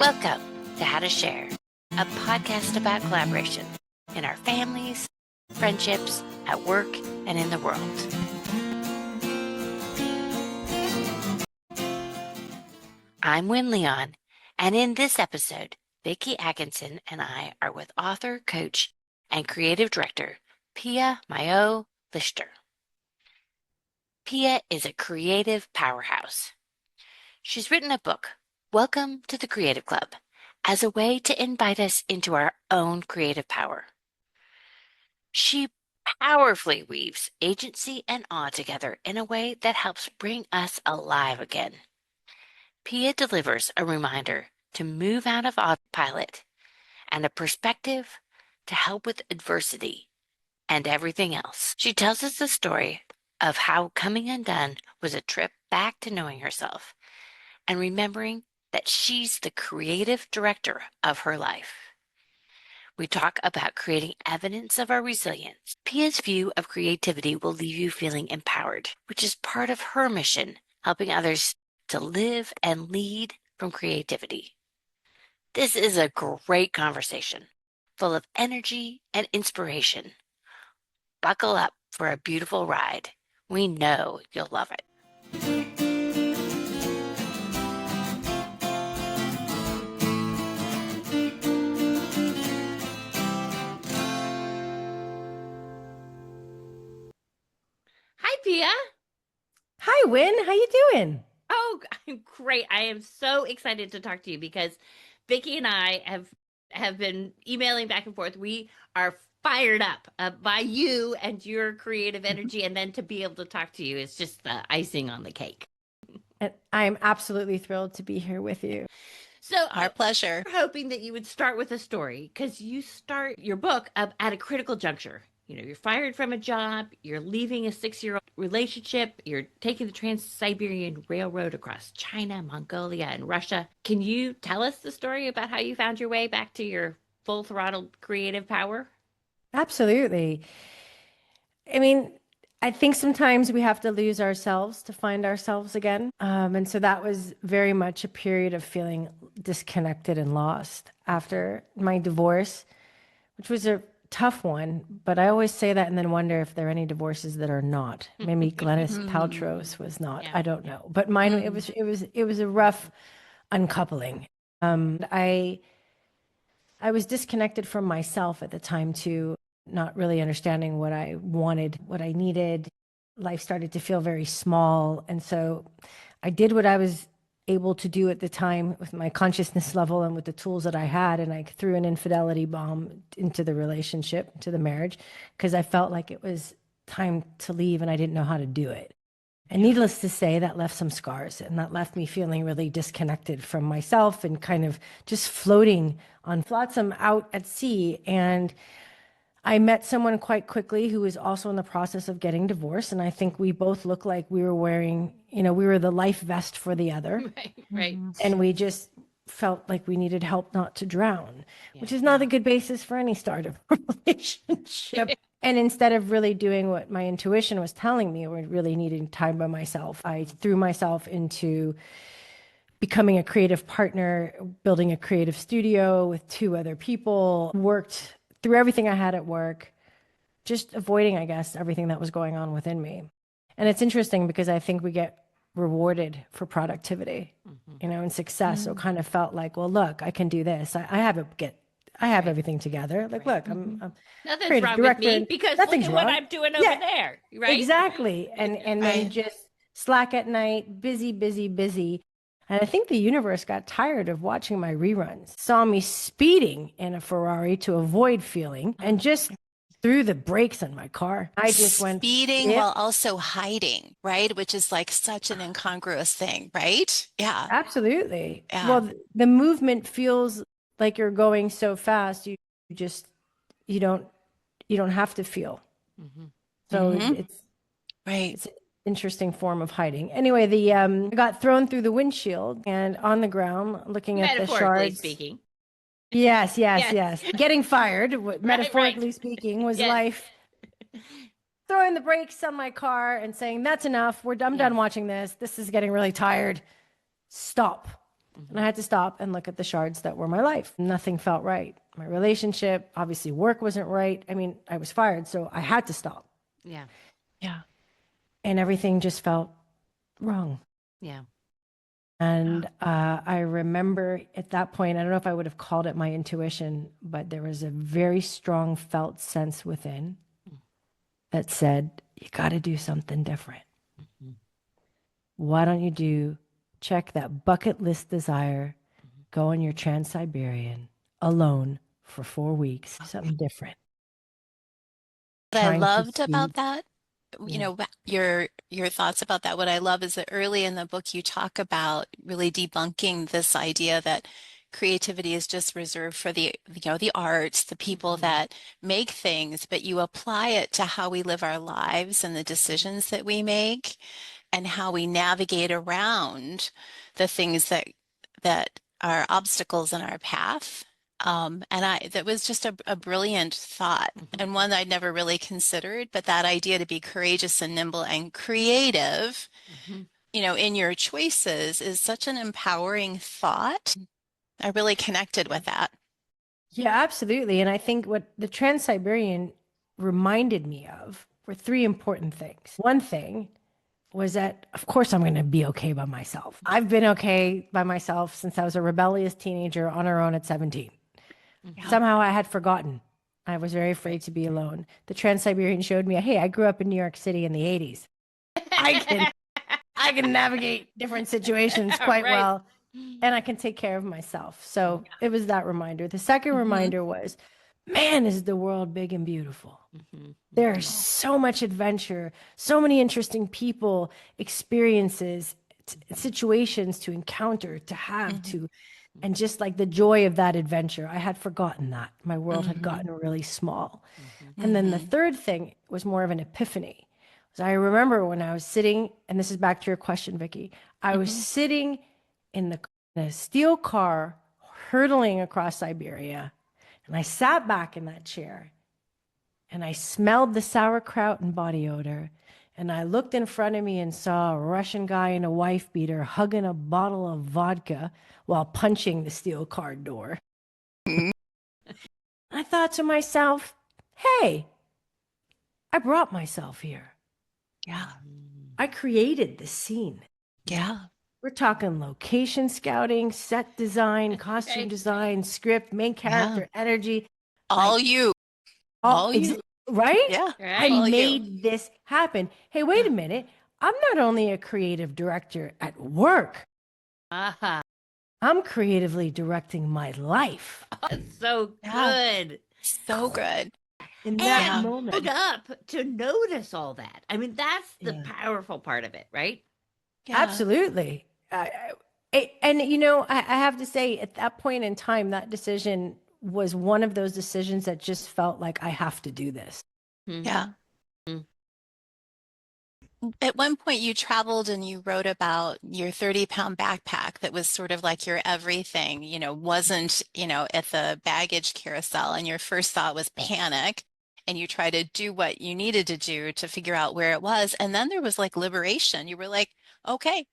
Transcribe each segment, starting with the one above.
Welcome to How to Share, a podcast about collaboration in our families, friendships, at work, and in the world. I'm Wynne, and in this episode, Vicki Atkinson and I are with author, coach, and creative director, Pia Mailhot Leichter. Pia is a creative powerhouse. She's written a book, Welcome to the Creative Club, as a way to invite us into our own creative power. She powerfully weaves agency and awe together in a way that helps bring us alive again. Pia delivers a reminder to move out of autopilot and a perspective to help with adversity and everything else. She tells us the story of how coming undone was a trip back to knowing herself and remembering that she's the creative director of her life. We talk about creating evidence of our resilience. Pia's view of creativity will leave you feeling empowered, which is part of her mission, helping others to live and lead from creativity. This is a great conversation, full of energy and inspiration. Buckle up for a beautiful ride. We know you'll love it. Hi, Pia. Hi, Wynne. How you doing? Oh, I'm great. I am so excited to talk to you because Vicki and I have been emailing back and forth. We are fired up by you and your creative energy, and then to be able to talk to you is just the icing on the cake. And I'm absolutely thrilled to be here with you. So Our pleasure. we're hoping that you would start with a story because you start your book at a critical juncture. You know, you're fired from a job, you're leaving a 6-year-old relationship, you're taking the Trans-Siberian Railroad across China, Mongolia, and Russia. Can you tell us the story about how you found your way back to your full-throttle creative power? Absolutely. I mean, I think sometimes we have to lose ourselves to find ourselves again. And so that was very much a period of feeling disconnected and lost after my divorce, which was a tough one. But I always say that and then wonder if there are any divorces that are not. Maybe Gwyneth Paltrow's was not. Yeah. I don't know. But mine, it was a rough uncoupling. I was disconnected from myself at the time too, not really understanding what I wanted, what I needed. Life started to feel very small. And so I did what I was able to do at the time with my consciousness level and with the tools that I had. And I threw an infidelity bomb into the relationship, into the marriage, because I felt like it was time to leave and I didn't know how to do it. And needless to say, that left some scars and that left me feeling really disconnected from myself and kind of just floating on flotsam out at sea. And I met someone quite quickly who was also in the process of getting divorced. And I think we both looked like we were wearing, we were the life vest for the other. Right. And we just felt like we needed help not to drown, which is not a good basis for any start of a relationship. And instead of really doing what my intuition was telling me, or really needing time by myself, I threw myself into becoming a creative partner, building a creative studio with 2 other people, worked through everything I had at work, just avoiding, I guess, everything that was going on within me. And it's interesting because I think we get rewarded for productivity, and success. So it kind of felt like, well, look, I can do this. I have everything together. Like, look, I'm Nothing's creative wrong director. with me because Nothing's look at what wrong. I'm doing over there, right? Exactly. And then just slack at night, busy, busy, busy. And I think the universe got tired of watching my reruns, saw me speeding in a Ferrari to avoid feeling, and just threw the brakes on my car. I just went Speeding while also hiding, right? Which is like such an incongruous thing, right? Yeah. Absolutely. Yeah. Well, the movement feels like you're going so fast. You don't have to feel. So it's Right. an interesting form of hiding. Anyway, I got thrown through the windshield and on the ground looking at the Metaphorically shards. speaking. Yes. Yes. Getting fired, metaphorically right. speaking, was Yes. life. Throwing the brakes on my car and saying, that's enough. I'm done watching this. This is getting really tired. Stop. And I had to stop and look at the shards that were my life. Nothing felt right. My relationship, obviously work wasn't right. I mean, I was fired, so I had to stop. Yeah. Yeah. And everything just felt wrong. Yeah. And I remember at that point, I don't know if I would have called it my intuition, but there was a very strong felt sense within that said, you got to do something different. Why don't you check that bucket list desire, go on your Trans-Siberian alone for 4 weeks, something different. What I Trying to loved see, about that, you know, your thoughts about that, what I love is that early in the book you talk about really debunking this idea that creativity is just reserved for the, you know, the arts, the people that make things, but you apply it to how we live our lives and the decisions that we make and how we navigate around the things that are obstacles in our path. That was just a brilliant thought and one that I'd never really considered, but that idea to be courageous and nimble and creative, you know, in your choices is such an empowering thought. I really connected with that. yeah, absolutely. And I think what the Trans-Siberian reminded me of were three important things. One thing was that, of course, I'm going to be okay by myself. I've been okay by myself since I was a rebellious teenager on her own at 17. Yeah. Somehow I had forgotten. I was very afraid to be alone. The Trans-Siberian showed me, hey, I grew up in New York City in the 80s. I can navigate different situations quite well, and I can take care of myself. So it was that reminder. The second reminder was, man, is the world big and beautiful. There's so much adventure, so many interesting people, experiences, situations to encounter, to have, to, and just like the joy of that adventure. I had forgotten that. My world had gotten really small. And then the third thing was more of an epiphany. So I remember when I was sitting, and this is back to your question, Vicki, I was sitting in a steel car hurtling across Siberia, and I sat back in that chair, and I smelled the sauerkraut and body odor, and I looked in front of me and saw a Russian guy in a wife beater hugging a bottle of vodka while punching the steel car door. I thought to myself, hey, I brought myself here. Yeah. I created the scene. Yeah. We're talking location scouting, set design, costume design, script, main character, energy. All you. All you. Right? Yeah. I All you. made this happen. Hey, wait a minute. I'm not only a creative director at work, I'm creatively directing my life. That's so Yeah. good. So good. In that Yeah. moment. Showed up to notice all that. I mean, that's the Yeah. powerful part of it, right? Yeah. Absolutely. And, you know, I have to say, at that point in time, that decision was one of those decisions that just felt like I have to do this. Yeah. At one point, you traveled and you wrote about your 30-pound backpack that was sort of like your everything, you know, wasn't, you know, at the baggage carousel. And your first thought was panic. And you try to do what you needed to do to figure out where it was. And then there was like liberation. You were like, okay,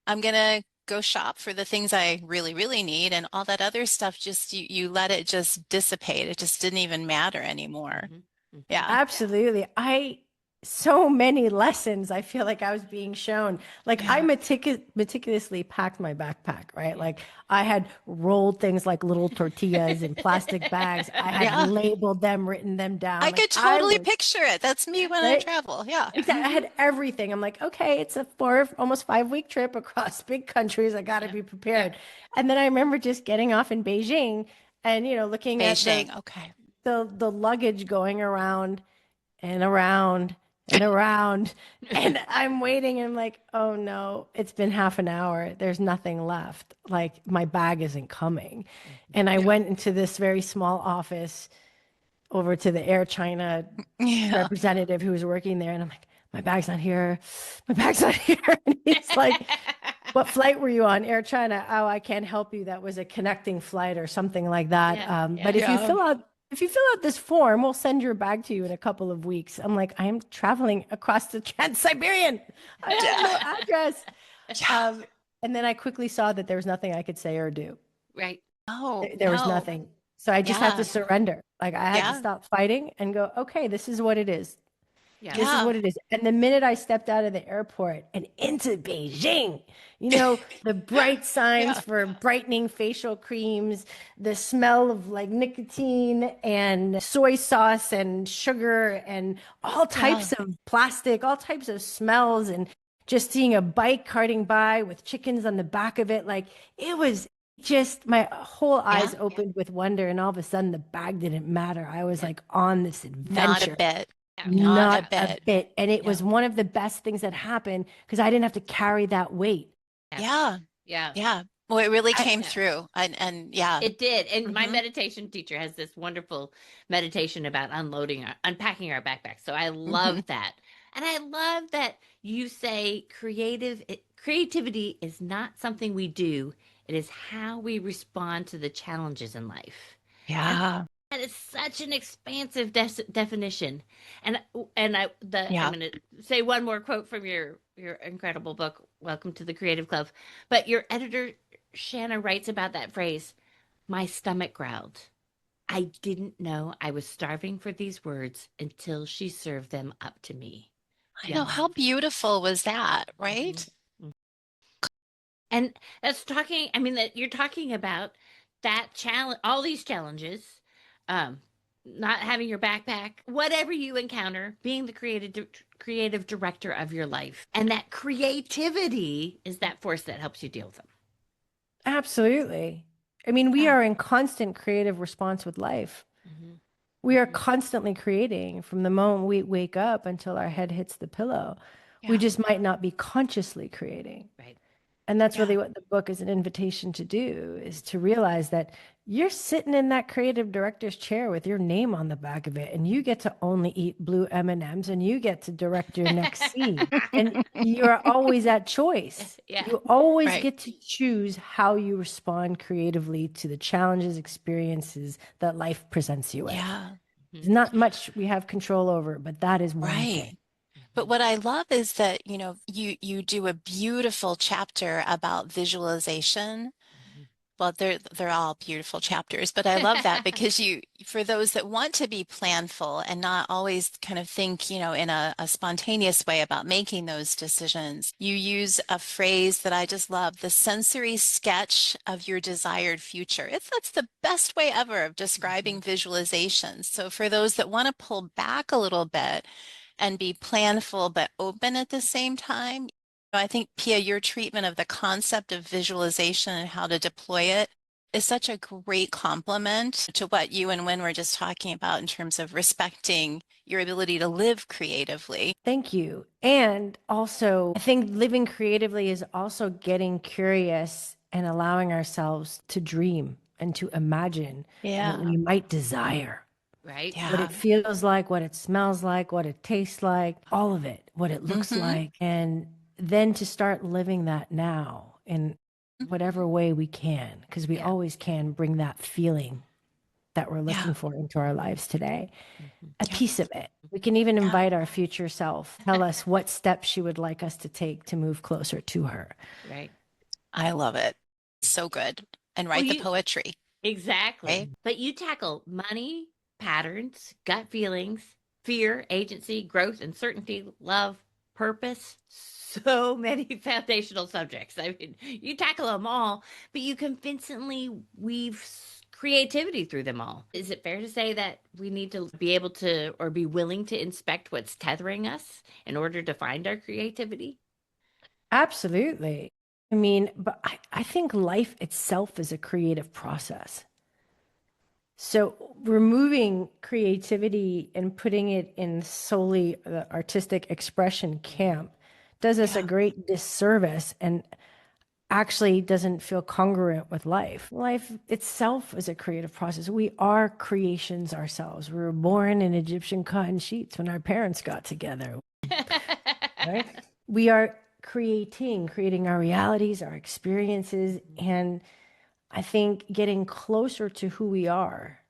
I'm going to go shop for the things I really, really need. And all that other stuff, just you let it just dissipate. It just didn't even matter anymore. Yeah. Absolutely. So many lessons I feel like I was being shown. Like I meticulously packed my backpack, right? Like I had rolled things like little tortillas in plastic bags. I had labeled them, written them down. I Like, could totally picture it. That's me when I travel. Yeah. Exactly. I had everything. I'm like, okay, it's a almost 5 week trip across big countries. I got to be prepared. And then I remember just getting off in Beijing and, you know, looking at the luggage going around and around and around. And I'm waiting and I'm like, oh no, it's been half an hour. There's nothing left. Like my bag isn't coming. And I went into this very small office over to the Air China representative who was working there. And I'm like, my bag's not here. My bag's not here. And he's like, what flight were you on? Air China. Oh, I can't help you. That was a connecting flight or something like that. But if you fill out this form, we'll send your bag to you in a couple of weeks. I'm like, I am traveling across the Trans-Siberian. I have no address. And then I quickly saw that there was nothing I could say or do. Right. Oh, There was no. nothing. So I just had to Yeah. surrender. Like I had to Yeah. stop fighting and go, okay, this is what it is. Yeah. This is Yeah. what it is. And the minute I stepped out of the airport and into Beijing, the bright signs Yeah. for brightening facial creams, the smell of like nicotine and soy sauce and sugar and all Yeah. types of plastic, all types of smells, and just seeing a bike carting by with chickens on the back of it. Like it was just my whole Yeah. eyes opened with wonder. And all of a sudden, the bag didn't matter. I was Yeah. like on this Not a adventure. bit. Yeah. Not a Not a bit. bit. And it Yeah. was one of the best things that happened because I didn't have to carry that weight. Yeah. Yeah. Yeah. Well, it really I, came Yeah. through. And yeah. It did. And my Hmm. meditation teacher has this wonderful meditation about unpacking our backpacks. So I Hmm. love that. And I love that you say creativity is not something we do. It is how we respond to the challenges in life. And Yeah. that is such an expansive definition. And I'm Yeah. going to say one more quote from your incredible book, Welcome to the Creative Club. But your editor Shanna writes about that phrase, my stomach growled. I didn't know I was starving for these words until she served them up to me. I know. Yeah. How beautiful was that, Mhm. right? And that's talking, I mean, that you're talking about that challenge, all these challenges, um, not having your backpack, whatever you encounter, being the creative director of your life. And that creativity is that force that helps you deal with them. absolutely. I mean, we Yeah. are in constant creative response with life. Mhm. We are constantly creating from the moment we wake up until our head hits the pillow. We Yeah. just might not be consciously creating. Right. And that's really Yeah. what the book is an invitation to do, is to realize that you're sitting in that creative director's chair with your name on the back of it, and you get to only eat blue M&Ms, and you get to direct your next scene. And you're always at choice. Yeah. You always Right. get to choose how you respond creatively to the challenges, experiences that life presents you with. Yeah. There's not much we have control over, but that is one Right. thing. But what I love is that, you do a beautiful chapter about visualization. Well, they're all beautiful chapters, but I love that because for those that want to be planful and not always kind of think, in a spontaneous way about making those decisions, you use a phrase that I just love, the sensory sketch of your desired future. That's the best way ever of describing visualization. So for those that want to pull back a little bit and be planful but open at the same time, I think, Pia, your treatment of the concept of visualization and how to deploy it is such a great complement to what you and Wynne were just talking about in terms of respecting your ability to live creatively. Thank you. And also, I think living creatively is also getting curious and allowing ourselves to dream and to imagine what Yeah. we might desire, Right. what Yeah. it feels like, what it smells like, what it tastes like, all of it, what it looks Mm-hmm. like. And then to start living that now in whatever way we can, because we Yeah. always can bring that feeling that we're looking Yeah. for into our lives today, a Yeah. piece of it. We can even Yeah. invite our future self, tell us what steps she would like us to take to move closer to her. Right. I love it. So good. And Well, write the poetry, exactly. right? But you tackle money, patterns, gut feelings, fear, agency, growth, uncertainty, love, purpose. So many foundational subjects. I mean, you tackle them all, but you convincingly weave creativity through them all. Is it fair to say that we need to be able to or be willing to inspect what's tethering us in order to find our creativity? Absolutely. I mean, but I think life itself is a creative process. So removing creativity and putting it in solely the artistic expression camp does us a Yeah. great disservice and actually doesn't feel congruent with life. Life itself is a creative process. We are creations ourselves. We were born in Egyptian cotton sheets when our parents got together, right? We are creating our realities, our experiences, and I think getting closer to who we are,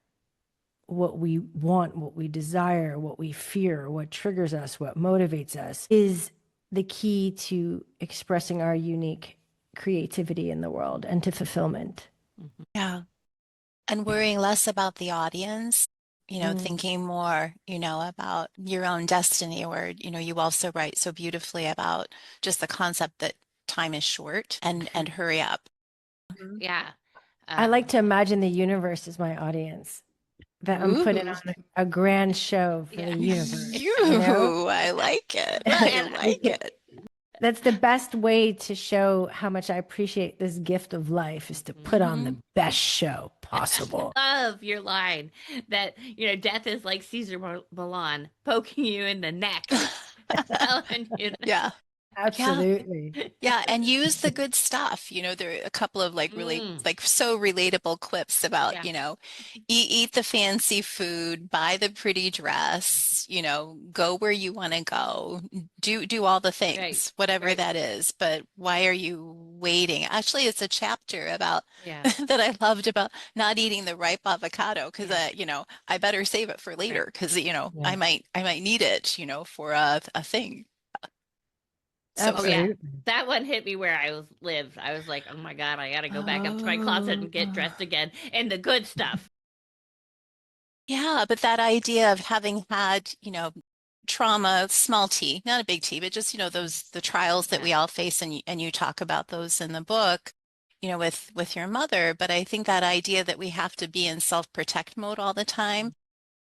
what we want, what we desire, what we fear, what triggers us, what motivates us is the key to expressing our unique creativity in the world and to fulfillment. Yeah. And worrying less about the audience, thinking more, about your own destiny, or, you also write so beautifully about just the concept that time is short and hurry up. Yeah. I like to imagine the universe as my audience, that I'm putting Ooh. on a grand show for the universe, you know? Ooh, I like it. Well, I and like it. That's the best way to show how much I appreciate this gift of life, is to put on the best show possible. love your line that, death is like Caesar Milan poking you in the neck, telling you that. Yeah. Yeah. Absolutely. Yeah, and use the good stuff. There are a couple of like really Mm, like so relatable clips about, yeah, eat the fancy food, buy the pretty dress, go where you want to go, do all the right, things, whatever right. that is. But why are you waiting? Actually, it's a chapter about Yeah, that I loved about not eating the ripe avocado because yeah, I better save it for right. later because Yeah, I might need it, for a thing. So Oh yeah. good. absolutely. That one hit me where I lived. I was like, oh my God, I gotta go back up to my closet Oh. and get dressed again. And the good stuff. Yeah, but that idea of having had, trauma, small t, not a big T, but just, the trials that Yeah. we all face, and you talk about those in the book, with your mother. But I think that idea that we have to be in self-protect mode all the time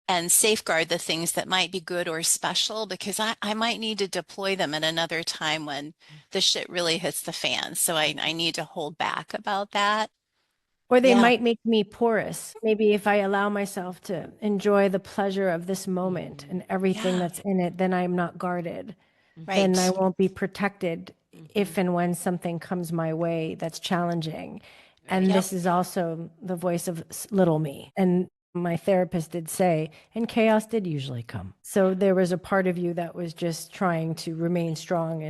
and safeguard the things that might be good or special, because I might need to deploy them at another time when the shit really hits the fan. So I need to hold back about that. Or they Yeah, might make me porous. Maybe if I allow myself to enjoy the pleasure of this moment and everything yeah, that's in it, then I'm not guarded. Then I right, won't be protected Mm-hmm. if and when something comes my way that's challenging. Right. And yep, this is also the voice of little me. And my therapist did say, and chaos did usually come. So there was a part of you that was just trying to remain strong.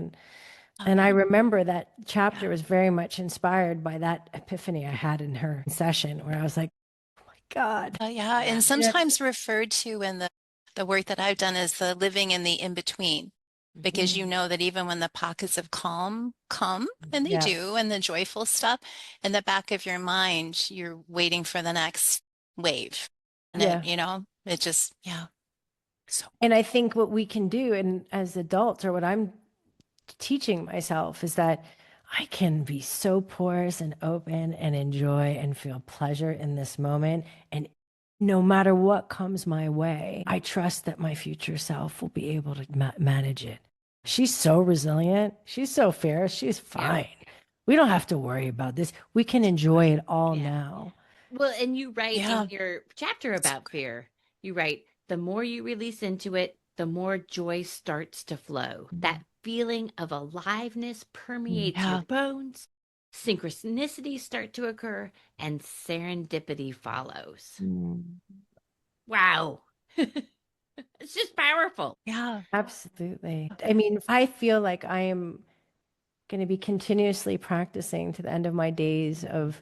And I remember that chapter was very much inspired by that epiphany I had in her session, where I was like, oh my God. Yeah, Yeah. and sometimes referred to in the work that I've done as the living in the in between, because you Mm, know that even when the pockets of calm come, and they do, yes. and the joyful stuff, in the back of your mind, you're waiting for the next wave. And Yeah. it just, yeah. So, And I think what we can do, and as adults, or what I'm teaching myself, is that I can be so porous and open and enjoy and feel pleasure in this moment. And no matter what comes my way, I trust that my future self will be able to manage it. She's so resilient. She's so fierce. She's Yeah. fine. We don't have to worry about this. We can enjoy it all Yeah. now. Well, and you write in yeah, your chapter so about great. fear, you write, the more you release into it, the more joy starts to flow. That feeling of aliveness permeates your Yeah, bones, synchronicities start to occur, and serendipity follows. Mm. Wow. It's just powerful. yeah. Absolutely. I mean, I feel like I am going to be continuously practicing to the end of my days of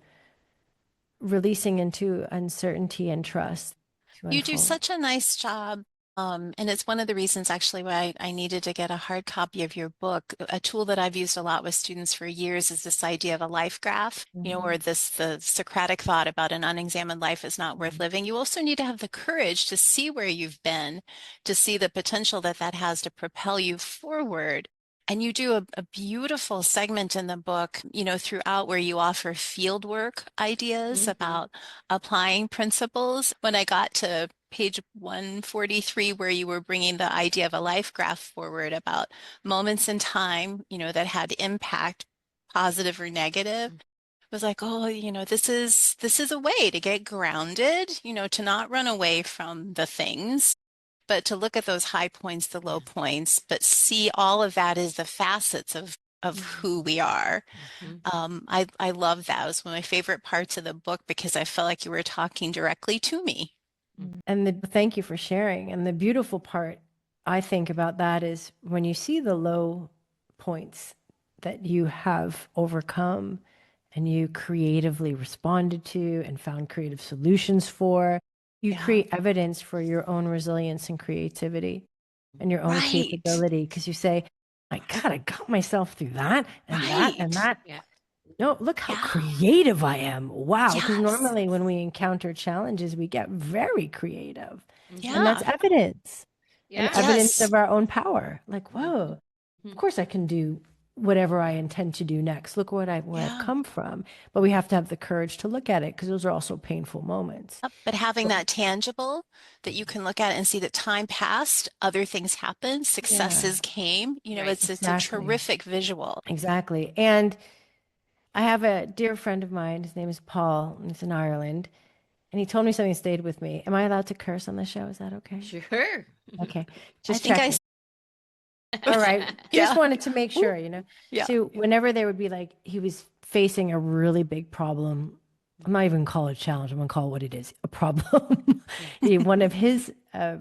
releasing into uncertainty and trust to You do unfold. such a nice job. And it's one of the reasons actually why I needed to get a hard copy of your book. A tool that I've used a lot with students for years is this idea of a life graph, or Mhm. the Socratic thought about an unexamined life is not worth Mhm. living. You also need to have the courage to see where you've been, to see the potential that that has to propel you forward. And you do a beautiful segment in the book, throughout, where you offer field work ideas Mm-hmm. about applying principles. When I got to page 143, where you were bringing the idea of a life graph forward about moments in time, that had impact, positive or negative, was like, oh, this is a way to get grounded, to not run away from the things, but to look at those high points, the low Yeah. points, but see all of that as the facets of Mm-hmm. who we are. Mm-hmm. I love that. It was one of my favorite parts of the book because I felt like you were talking directly to me. And thank you for sharing. And the beautiful part I think about that is when you see the low points that you have overcome and you creatively responded to and found creative solutions for, you Yeah. create evidence for your own resilience and creativity and your own Right. capability, because you say, my God, I got myself through that and that and Right. that. Yeah. no, look how Yeah. creative I am. Wow. Because Yes. normally when we encounter challenges, we get very creative. And that's Yeah. evidence and Yeah. evidence Yes. of our own power. Like, whoa, Mhm. of course I can do whatever I intend to do next. Look where I've Yeah. come from. But we have to have the courage to look at it because those are also painful moments. Yep. But having But that tangible that you can look at and see that time passed, other things happened, yeah, successes came, Right. it's a exactly. terrific visual. Exactly. And I have a dear friend of mine. His name is Paul, and he's in Ireland. And he told me something that stayed with me. Am I allowed to curse on the show? Is that okay? Sure. Okay. I Just think checking. All right. Just yeah. wanted to make Ooh, sure, you know. yeah. So whenever there would be like he was facing a really big problem, I'm not even gonna call it a challenge. I'm gonna call it what it is, a problem. One of his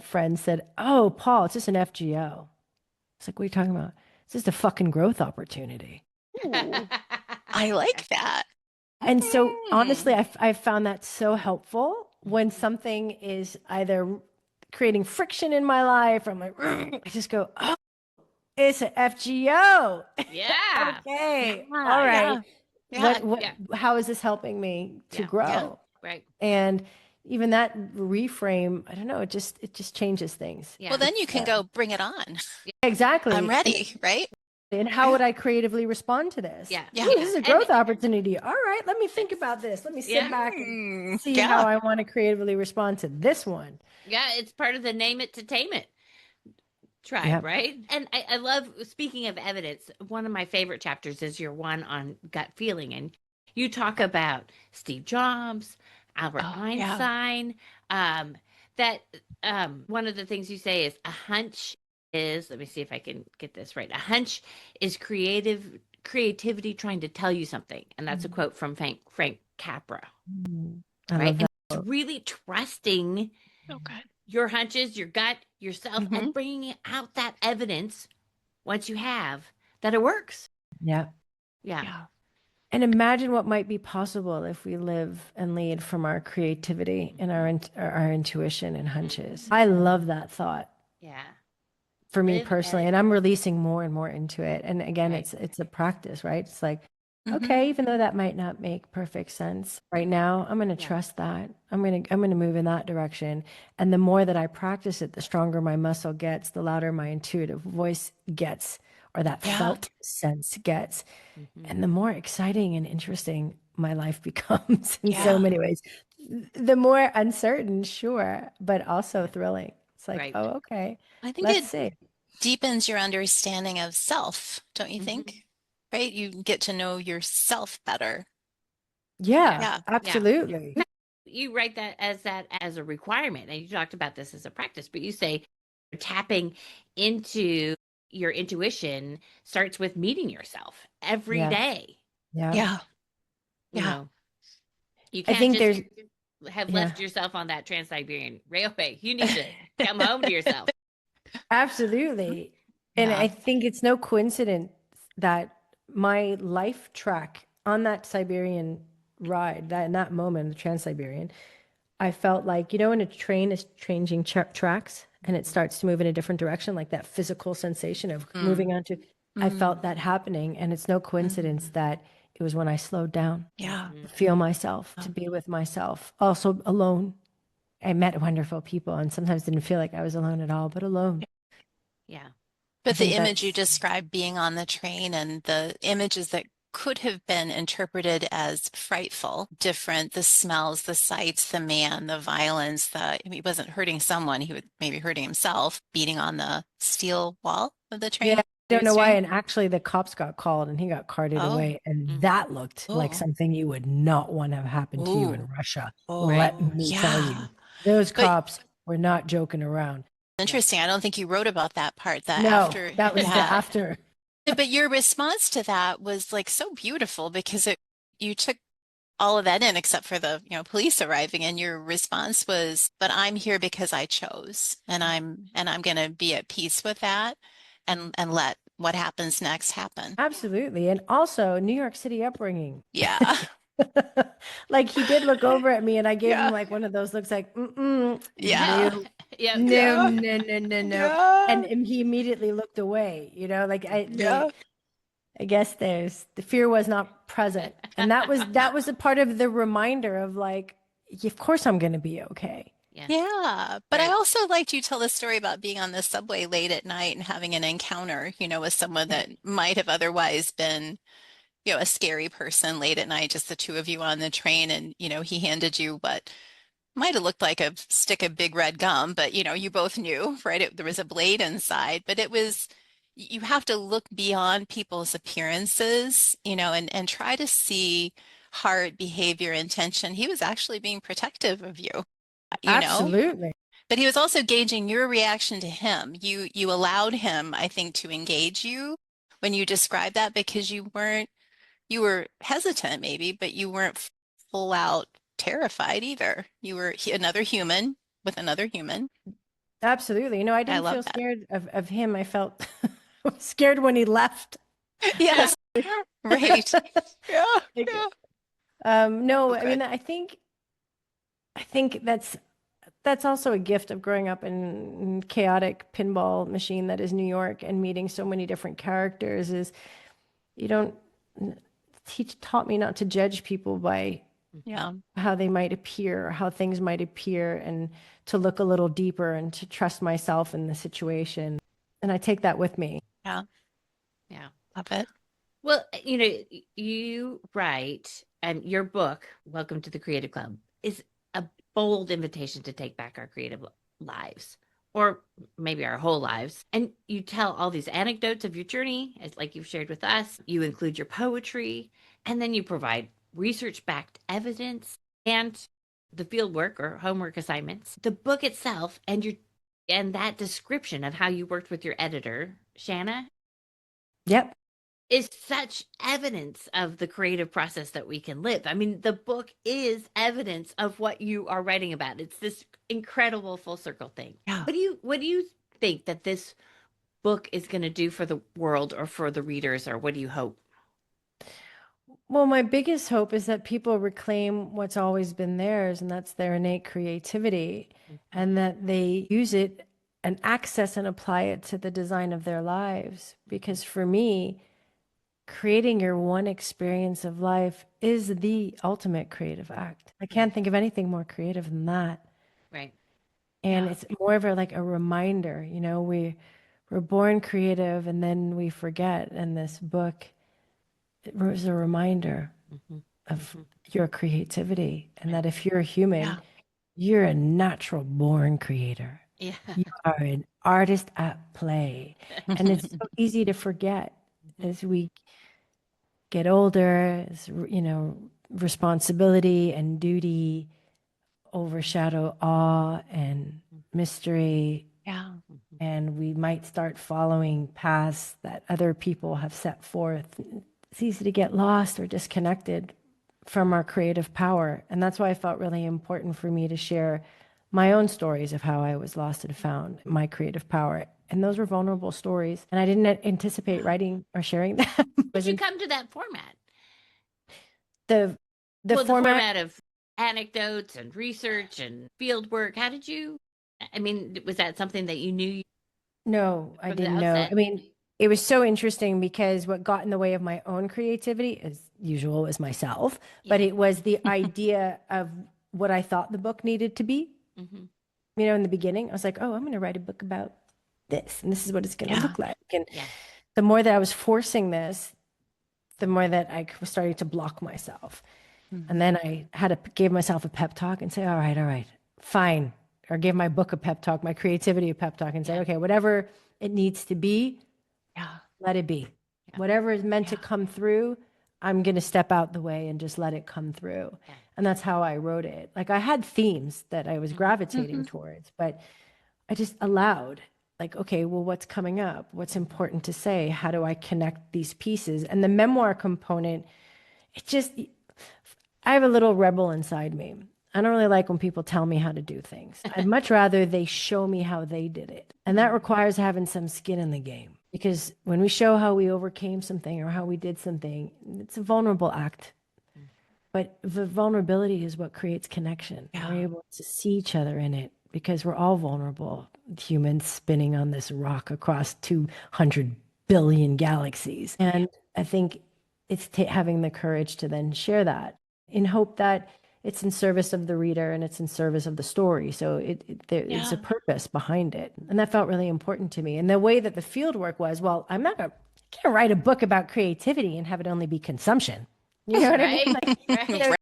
friends said, "Oh, Paul, it's just an FGO." It's like, what are you talking about? It's just a fucking growth opportunity. Ooh, I like that. And so honestly, Mm. I found that so helpful when something is either creating friction in my life, or I'm like, I just go, oh, it's an FGO. Yeah. Okay. Yeah. All right. Yeah. Yeah. Yeah. How is this helping me to Yeah. Yeah. grow? Right. And even that reframe, I don't know, it just changes things. Well, Yeah. then you It's can go bring it on. I'm exactly. ready, right? And how would I creatively respond to this? Yeah. Yeah. Ooh, Yeah. this is a And growth opportunity. All right, let me think about this. Let me sit yeah. back and see how Yeah. I want to creatively respond to this one. Yeah. It's part of the name it to tame it tribe, Yeah. right? And I love, speaking of evidence, one of my favorite chapters is your one on gut feeling. And you talk about Steve Jobs, Albert Oh, yeah. Einstein. Um, that one of the things you say is a hunch is, let me see if I can get this right. A hunch is creativity trying to tell you something. And that's a quote from Frank Capra, Mm. I right? love And that. it's really trusting Oh, good. your hunches, your gut, yourself, Hmm. and bringing out that evidence once you have that it works. Yeah. Yeah. Yeah. And imagine what might be possible if we live and lead from our creativity and our intuition and hunches. I love that thought Yeah. for me Live personally, as and I'm releasing more and more into it. And again, right. it's a practice, right? It's like, Hmm. okay, even though that might not make perfect sense right now, I'm going to Yeah. trust that. I'm going to move in that direction. And the more that I practice it, the stronger my muscle gets, the louder my intuitive voice gets, or that Yeah. felt sense gets, Hmm. and the more exciting and interesting my life becomes in so Yeah. many ways. The more uncertain, sure, but also thrilling. It's like, Right. oh, okay, I think let's it see. deepens your understanding of self, don't you Hmm. think? Right? You get to know yourself better. Yeah. Yeah, Yeah. Yeah. absolutely. You write that as a requirement. And you talked about this as a practice, but you say tapping into your intuition starts with meeting yourself every Yeah, day. yeah. Yeah. You Yeah. know, you I can't think just there's, have yeah, left yourself on that Trans-Siberian Railway. You need to come home to yourself. absolutely. And Yeah. I think it's no coincidence that my life track on that Siberian ride, that in that moment, the Trans-Siberian, I felt like, you know, when a train is changing tracks and it starts to move in a different direction, like that physical sensation of Mm. moving onto, I Mm. felt that happening. And it's no coincidence Mm. that it was when I slowed down Yeah. to Mhm. feel myself, to Yeah. be with myself, also alone. I met wonderful people and sometimes didn't feel like I was alone at all, but alone. Yeah. I But the think image you that's, described being on the train and the images that could have been interpreted as frightful, different, the smells, the sights, the man, the violence, he wasn't hurting someone, he was maybe hurting himself, beating on the steel wall of the yeah, train I he don't was know why. doing. And actually, the cops got called and he got carted Oh, away. And Mhm. that looked like oh, something you would not want to have happen to you in oh, Russia. oh, Right. Let me tell yeah. you, those But cops were not joking around. Yeah. interesting. I don't think you wrote about that part, that No, after, that was the yeah. after. But your response to that was like so beautiful because you took all of that in except for the, police arriving, and your response was, but I'm here because I chose, and I'm going to be at peace with that and let what happens next happen. Absolutely. And also, New York City upbringing. Yeah. Like he did look over at me and I gave him Yeah. like one of those looks like, mm-mm, Yeah. no, Yep. no, Yeah. no, no, no, no. Yeah. And he immediately looked away, you know, like I, Yeah. I guess the fear was not present. And that was a part of the reminder of like, of course I'm going to be okay. Yeah. Yeah, but I Right. also liked you tell the story about being on the subway late at night and having an encounter, with someone Yeah. that might have otherwise been, a scary person late at night, just the two of you on the train, and he handed you what might have looked like a stick of big red gum, but you both knew, right? There was a blade inside, but you have to look beyond people's appearances, and try to see heart, behavior, intention. He was actually being protective of you, you know? Absolutely. But he was also gauging your reaction to him. You allowed him, I think, to engage you when you described that because you were hesitant maybe, but you weren't full out terrified either. You were another human with another human. Absolutely. I I didn't love feel that. scared of him. I felt scared when he left. Yes, right. Yeah, Like, yeah. no, Oh, I mean, good. I think that's also a gift of growing up in chaotic pinball machine that is New York and meeting so many different characters is you don't taught me not to judge people by Yeah, how they might appear or how things might appear and to look a little deeper and to trust myself in the situation. And I take that with me. yeah. Yeah. Love it. Well, you write, and your book, Welcome to the Creative Club, is a bold invitation to take back our creative lives, or maybe our whole lives. And you tell all these anecdotes of your journey, as like you've shared with us. You include your poetry, and then you provide research-backed evidence and the field work or homework assignments. The book itself and that description of how you worked with your editor, Shanna, Yep. is such evidence of the creative process that we can live. I mean, the book is evidence of what you are writing about. It's this incredible full circle thing. Yeah. What do you think that this book is going to do for the world or for the readers, or what do you hope? Well, my biggest hope is that people reclaim what's always been theirs, and that's their innate creativity, Mhm. and that they use it and access and apply it to the design of their lives. Because for me, creating your one experience of life is the ultimate creative act. I Yeah. can't think of anything more creative than that. Right. And Yeah. it's more of like a reminder, we're born creative and then we forget. And this book it was a reminder Hmm. of Hmm. your creativity and Right. that if you're a human, Yeah. you're a natural born creator. Yeah. You are an artist at play. And it's so easy to forget Mhm. as we get older, responsibility and duty overshadow awe and mystery. Yeah. Mhm. And we might start following paths that other people have set forth. It's easy to get lost or disconnected from our creative power. And that's why I felt really important for me to share my own stories of how I was lost and found my creative power. And those were vulnerable stories. And I didn't anticipate Yeah. writing or sharing them. Did you Wasn't come to that format? the Well, the format. format of anecdotes and research and field work. How did you? I mean, was that something that you knew No, I from the didn't know. I outset? mean, it was so interesting because what got in the way of my own creativity, as usual, is myself, but Yeah. it was the idea of what I thought the book needed to be. Hmm. In the beginning, I was like, oh, I'm going to write a book about this, and this is what it's going to Yeah. look like. And Yeah. the more that I was forcing this, the more that I was starting to block myself. And Mhm. then I gave myself a pep talk and say, all right, fine. Or give my book a pep talk, my creativity a pep talk and say, Yeah. okay, whatever it needs to be, Yeah. let it be. Yeah. Whatever is meant to Yeah. come through, I'm going to step out the way and just let it come through. Yeah. And that's how I wrote it. Like I had themes that I was Hmm. gravitating Mhm. towards, but I just allowed, like, okay, well, what's coming up? What's Hmm. important to say? How do I connect these pieces? And the memoir component, it just, I have a little rebel inside me. I don't really like when people tell me how to do things. I'd much rather they show me how they did it. And that requires having some skin in the game. Because when we show how we overcame something or how we did something, it's a vulnerable act. But the vulnerability is what creates connection. And we're Yeah. able to see each other in it because we're all vulnerable humans spinning on this rock across 200 billion galaxies. And I think it's having the courage to then share that in hope that it's in service of the reader and it's in service of the story. So it's a purpose behind it. And that felt really important to me. And the way that the field work was, well, can't write a book about creativity and have it only be consumption. You know what I mean? Like,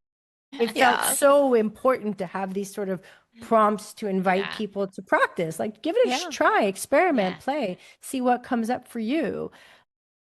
it felt so important to have these sort of prompts to invite people to practice, like give it a try, experiment, play, see what comes up for you.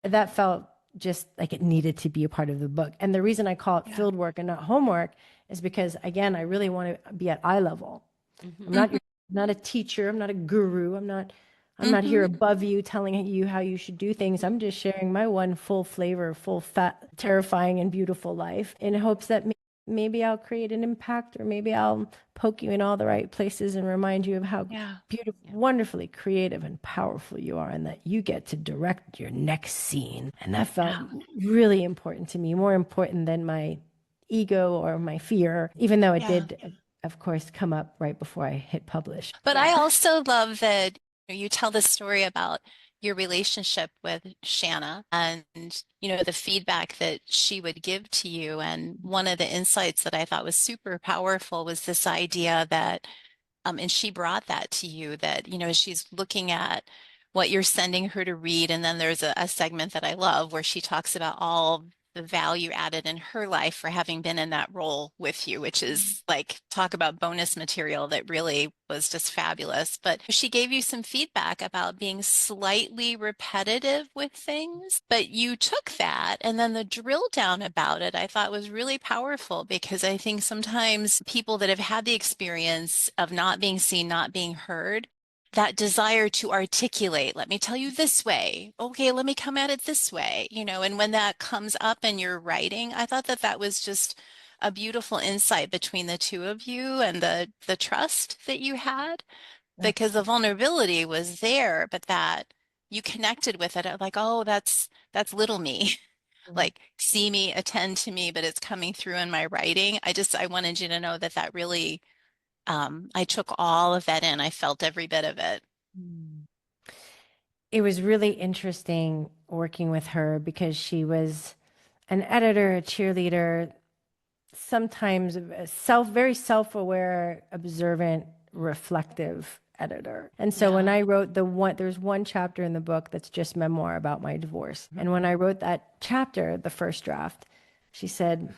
That felt just like it needed to be a part of the book. And the reason I call it field work and not homework is because, again, I really want to be at eye level. I'm not a teacher. I'm not a guru. I'm not here above you telling you how you should do things. I'm just sharing my one full flavor, full fat, terrifying and beautiful life in hopes that maybe I'll create an impact, or maybe I'll poke you in all the right places and remind you of how beautiful, wonderfully creative and powerful you are, and that you get to direct your next scene. And that felt really important to me, more important than my ego or my fear, even though it did, of course, come up right before I hit publish. But I also love that you tell the story about your relationship with Shanna and, the feedback that she would give to you. And one of the insights that I thought was super powerful was this idea that, and she brought that to you, that, she's looking at what you're sending her to read. And then there's a segment that I love where she talks about all the value added in her life for having been in that role with you, which is like, talk about bonus material that really was just fabulous. But she gave you some feedback about being slightly repetitive with things, but you took that, and then the drill down about it, I thought was really powerful, because I think sometimes people that have had the experience of not being seen, not being heard, that desire to articulate, let me tell you this way, okay, let me come at it this way, and when that comes up in your writing, I thought that was just a beautiful insight between the two of you, and the trust that you had, because the vulnerability was there, but that you connected with it, like, oh, that's little me. Like, see me, attend to me, but it's coming through in my writing. I wanted you to know that really, I took all of that in. I felt every bit of it. It was really interesting working with her because she was an editor, a cheerleader, sometimes a very self-aware, observant, reflective editor. And so when I wrote there's one chapter in the book that's just memoir about my divorce. And when I wrote that chapter, the first draft, she said,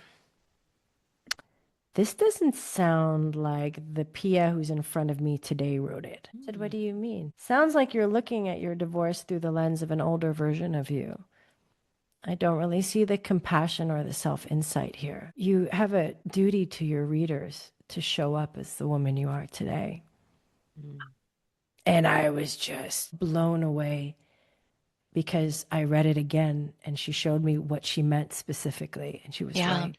"This doesn't sound like the Pia who's in front of me today wrote it." I said, "What do you mean?" "Sounds like you're looking at your divorce through the lens of an older version of you. I don't really see the compassion or the self-insight here. You have a duty to your readers to show up as the woman you are today." And I was just blown away, because I read it again and she showed me what she meant specifically, and she was right.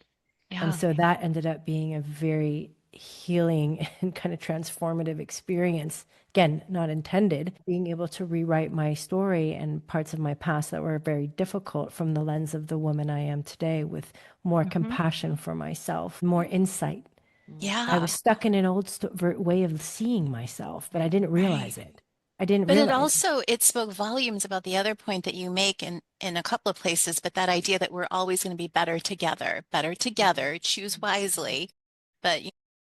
And so that ended up being a very healing and kind of transformative experience. Again, not intended, being able to rewrite my story and parts of my past that were very difficult from the lens of the woman I am today, with more compassion for myself, more insight. I was stuck in an old way of seeing myself, but I didn't realize it. I didn't But realize it spoke volumes about the other point that you make in a couple of places, but that idea that we're always going to be better together, choose wisely, but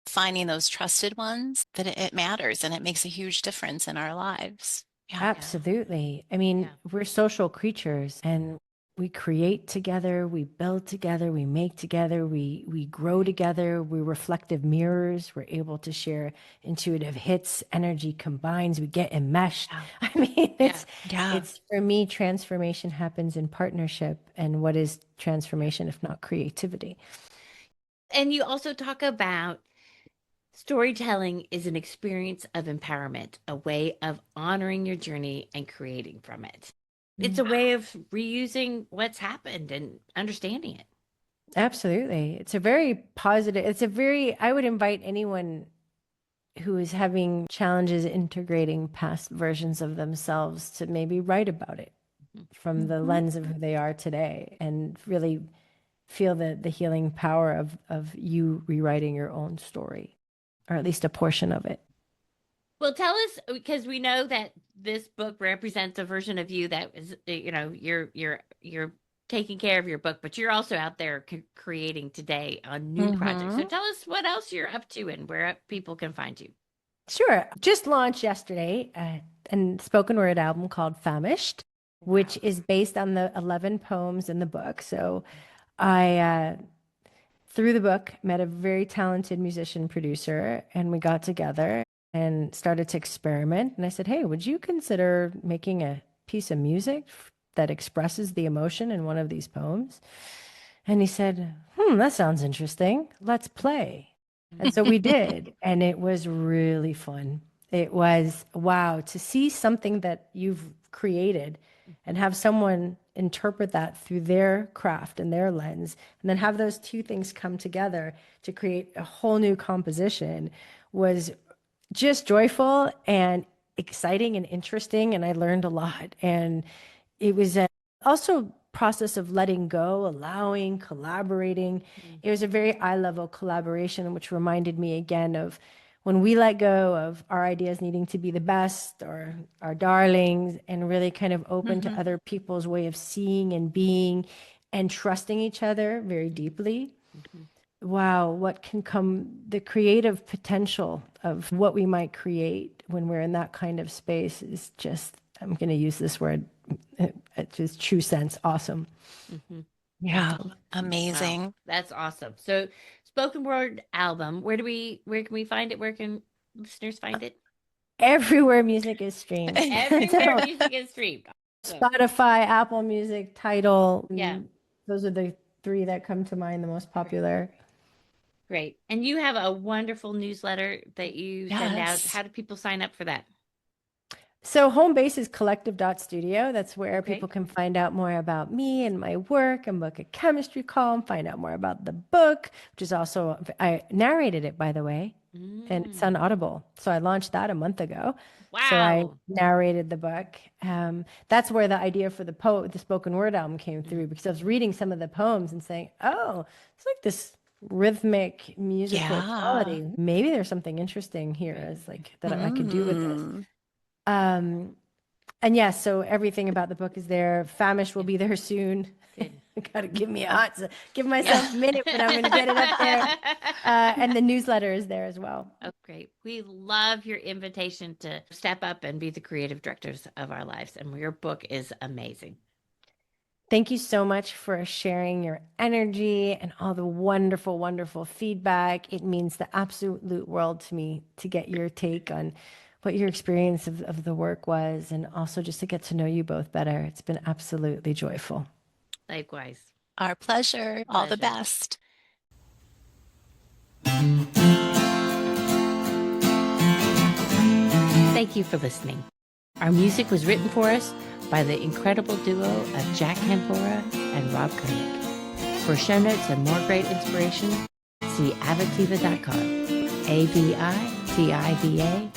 finding those trusted ones, that it matters, and it makes a huge difference in our lives. Absolutely. I mean, we're social creatures, and we create together, we build together, we make together, we grow together, we're reflective mirrors, we're able to share intuitive hits, energy combines, we get enmeshed. I mean, it's for me, transformation happens in partnership. And what is transformation if not creativity? And you also talk about storytelling is an experience of empowerment, a way of honoring your journey and creating from it. It's a way of reusing what's happened and understanding it. Absolutely. It's a very positive, I would invite anyone who is having challenges integrating past versions of themselves to maybe write about it from the lens of who they are today, and really feel the healing power of you rewriting your own story, or at least a portion of it. Well, tell us, because we know that this book represents a version of you that is, you're taking care of your book, but you're also out there creating today on new projects. So Mm-hmm. tell us what else you're up to and where people can find you. Sure. Just launched yesterday a spoken word album called Famished, which is based on the 11 poems in the book. So I, through the book, met a very talented musician producer, and we got together and started to experiment. And I said, hey, would you consider making a piece of music that expresses the emotion in one of these poems? And he said, that sounds interesting. Let's play. And so we did, and it was really fun. It was wow to see something that you've created and have someone interpret that through their craft and their lens, and then have those two things come together to create a whole new composition was just joyful and exciting and interesting. And I learned a lot. And it was also process of letting go, allowing, collaborating. It was a very eye level collaboration, which reminded me again of when we let go of our ideas needing to be the best or our darlings, and really kind of open to other people's way of seeing and being and trusting each other very deeply. Wow, what can come, the creative potential of what we might create when we're in that kind of space is just, I'm going to use this word, it's just true sense, awesome. Yeah. Amazing. Wow, that's awesome. So spoken word album, where can we find it? Where can listeners find it? Everywhere music is streamed. Everywhere music is streamed. Spotify, Apple Music, Tidal. Yeah. Those are the three that come to mind, the most popular. Great. And you have a wonderful newsletter that you send out. Yes. How do people sign up for that? So home base is collective.studio. That's where people can find out more about me and my work and book a chemistry call and find out more about the book, which is also, I narrated it, by the way, and it's on Audible. So I launched that a month ago. Wow. So I narrated the book. That's where the idea for the spoken word album came through, because I was reading some of the poems and saying, oh, it's like this rhythmic musical quality. Maybe there's something interesting here as like that I could do with this. And yes, so everything about the book is there. Famished will be there soon. Got to give me give myself a minute, but I'm going to get it up there. And the newsletter is there as well. Oh, great. We love your invitation to step up and be the creative directors of our lives. And your book is amazing. Thank you so much for sharing your energy and all the wonderful, wonderful feedback. It means the absolute world to me to get your take on what your experience of the work was, and also just to get to know you both better. It's been absolutely joyful. Likewise. Our pleasure. All the best. Thank you for listening. Our music was written for us by the incredible duo of Jack Campora and Rob Koenig. For show notes and more great inspiration, see avitiva.com, avitiva.com.